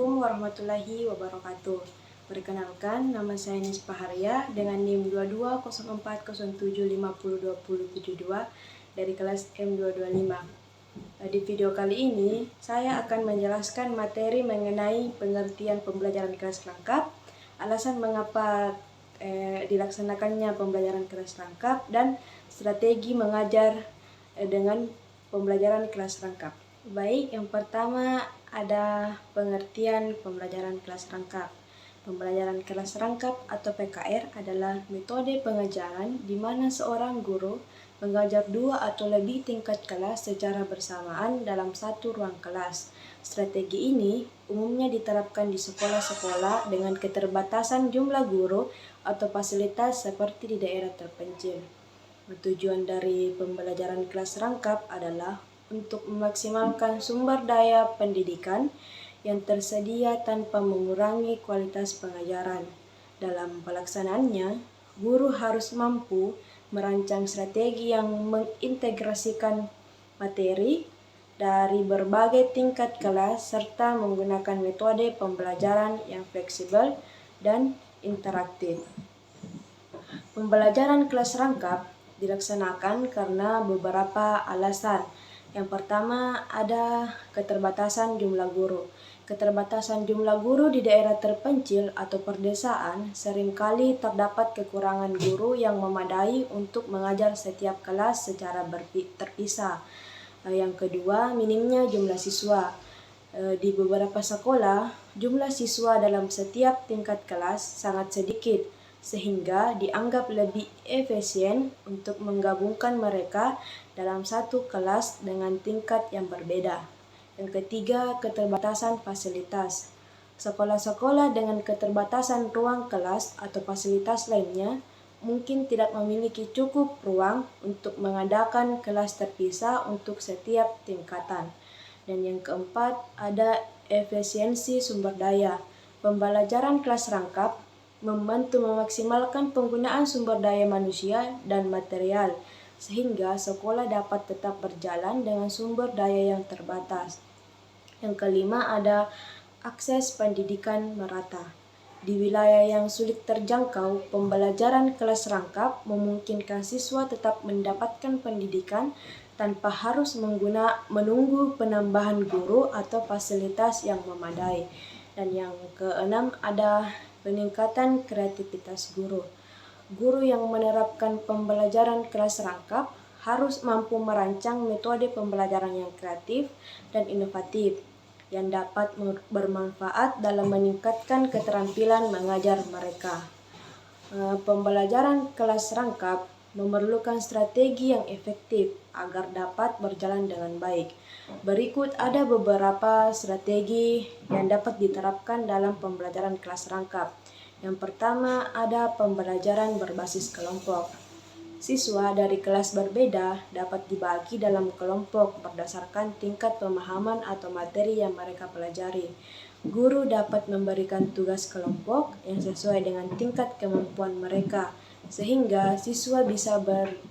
Assalamualaikum warahmatullahi wabarakatuh. Perkenalkan, nama saya Nispa Haria dengan NIM 220407502072 dari kelas M225. Di video kali ini, saya akan menjelaskan materi mengenai pengertian pembelajaran kelas rangkap, alasan mengapa dilaksanakannya pembelajaran kelas rangkap, dan strategi mengajar dengan pembelajaran kelas rangkap. Baik, yang pertama ada pengertian pembelajaran kelas rangkap. Pembelajaran kelas rangkap atau PKR adalah metode pengajaran di mana seorang guru mengajar 2 atau lebih tingkat kelas secara bersamaan dalam satu ruang kelas. Strategi ini umumnya diterapkan di sekolah-sekolah dengan keterbatasan jumlah guru atau fasilitas seperti di daerah terpencil. Tujuan dari pembelajaran kelas rangkap adalah untuk memaksimalkan sumber daya pendidikan yang tersedia tanpa mengurangi kualitas pengajaran. Dalam pelaksanaannya, guru harus mampu merancang strategi yang mengintegrasikan materi dari berbagai tingkat kelas serta menggunakan metode pembelajaran yang fleksibel dan interaktif. Pembelajaran kelas rangkap dilaksanakan karena beberapa alasan. Yang pertama, ada keterbatasan jumlah guru. Keterbatasan jumlah guru di daerah terpencil atau perdesaan seringkali terdapat kekurangan guru yang memadai untuk mengajar setiap kelas secara terpisah. Yang kedua, minimnya jumlah siswa. Di beberapa sekolah, jumlah siswa dalam setiap tingkat kelas sangat sedikit, sehingga dianggap lebih efisien untuk menggabungkan mereka dalam satu kelas dengan tingkat yang berbeda. Yang ketiga, keterbatasan fasilitas. Sekolah-sekolah dengan keterbatasan ruang kelas atau fasilitas lainnya mungkin tidak memiliki cukup ruang untuk mengadakan kelas terpisah untuk setiap tingkatan. Dan yang keempat, ada efisiensi sumber daya. Pembelajaran kelas rangkap membantu memaksimalkan penggunaan sumber daya manusia dan material, sehingga sekolah dapat tetap berjalan dengan sumber daya yang terbatas. Yang kelima, ada akses pendidikan merata. Di wilayah yang sulit terjangkau, pembelajaran kelas rangkap memungkinkan siswa tetap mendapatkan pendidikan tanpa harus menunggu penambahan guru atau fasilitas yang memadai. Dan yang keenam, ada peningkatan kreativitas guru. Guru yang menerapkan pembelajaran kelas rangkap harus mampu merancang metode pembelajaran yang kreatif dan inovatif yang dapat bermanfaat dalam meningkatkan keterampilan mengajar mereka. Pembelajaran kelas rangkap memerlukan strategi yang efektif agar dapat berjalan dengan baik. Berikut ada beberapa strategi yang dapat diterapkan dalam pembelajaran kelas rangkap. Yang pertama, ada pembelajaran berbasis kelompok. Siswa dari kelas berbeda dapat dibagi dalam kelompok berdasarkan tingkat pemahaman atau materi yang mereka pelajari. Guru dapat memberikan tugas kelompok yang sesuai dengan tingkat kemampuan mereka, sehingga siswa bisa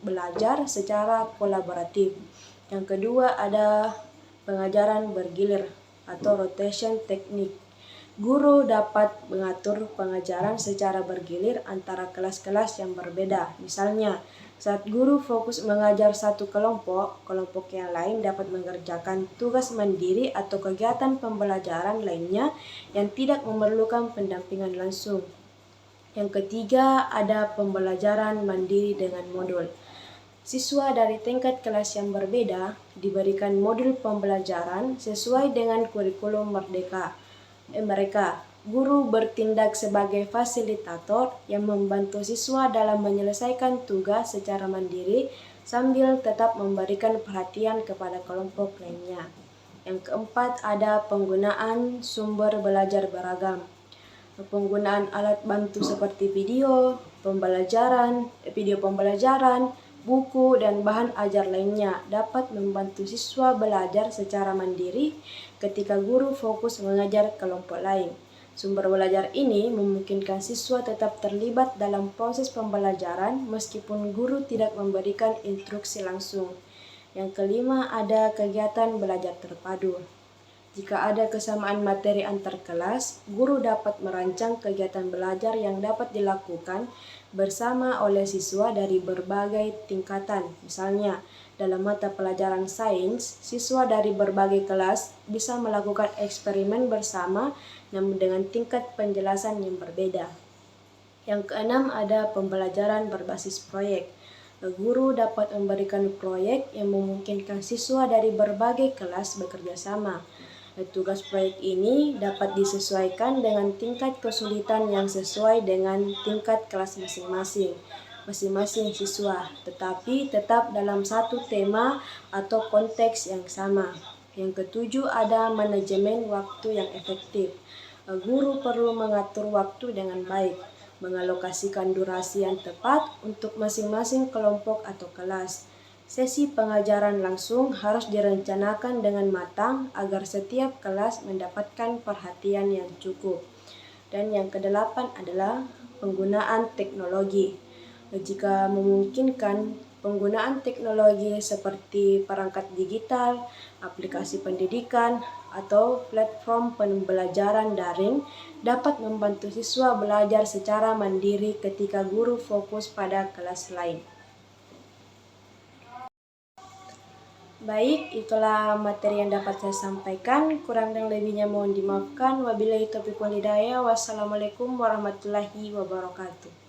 belajar secara kolaboratif. Yang kedua, ada pengajaran bergilir atau rotation technique. Guru dapat mengatur pengajaran secara bergilir antara kelas-kelas yang berbeda. Misalnya, saat guru fokus mengajar satu kelompok, kelompok yang lain dapat mengerjakan tugas mandiri atau kegiatan pembelajaran lainnya yang tidak memerlukan pendampingan langsung. Yang ketiga, ada pembelajaran mandiri dengan modul. Siswa dari tingkat kelas yang berbeda diberikan modul pembelajaran sesuai dengan kurikulum mereka. Guru bertindak sebagai fasilitator yang membantu siswa dalam menyelesaikan tugas secara mandiri sambil tetap memberikan perhatian kepada kelompok lainnya. Yang keempat, ada penggunaan sumber belajar beragam. Penggunaan alat bantu seperti video pembelajaran, buku, dan bahan ajar lainnya dapat membantu siswa belajar secara mandiri ketika guru fokus mengajar kelompok lain. Sumber belajar ini memungkinkan siswa tetap terlibat dalam proses pembelajaran meskipun guru tidak memberikan instruksi langsung. Yang kelima, ada kegiatan belajar terpadu. Jika ada kesamaan materi antar kelas, guru dapat merancang kegiatan belajar yang dapat dilakukan bersama oleh siswa dari berbagai tingkatan. Misalnya, dalam mata pelajaran sains, siswa dari berbagai kelas bisa melakukan eksperimen bersama namun dengan tingkat penjelasan yang berbeda. Yang keenam, ada pembelajaran berbasis proyek. Guru dapat memberikan proyek yang memungkinkan siswa dari berbagai kelas bekerja sama. Tugas proyek ini dapat disesuaikan dengan tingkat kesulitan yang sesuai dengan tingkat kelas masing-masing siswa, tetapi tetap dalam satu tema atau konteks yang sama. Yang ketujuh, ada manajemen waktu yang efektif. Guru perlu mengatur waktu dengan baik, mengalokasikan durasi yang tepat untuk masing-masing kelompok atau kelas. Sesi pengajaran langsung harus direncanakan dengan matang agar setiap kelas mendapatkan perhatian yang cukup. Dan yang kedelapan adalah penggunaan teknologi. Jika memungkinkan, penggunaan teknologi seperti perangkat digital, aplikasi pendidikan, atau platform pembelajaran daring dapat membantu siswa belajar secara mandiri ketika guru fokus pada kelas lain. Baik, itulah materi yang dapat saya sampaikan. Kurang dan lebihnya mohon dimaafkan. Wabillahi taufiq wal hidayah. Wassalamualaikum warahmatullahi wabarakatuh.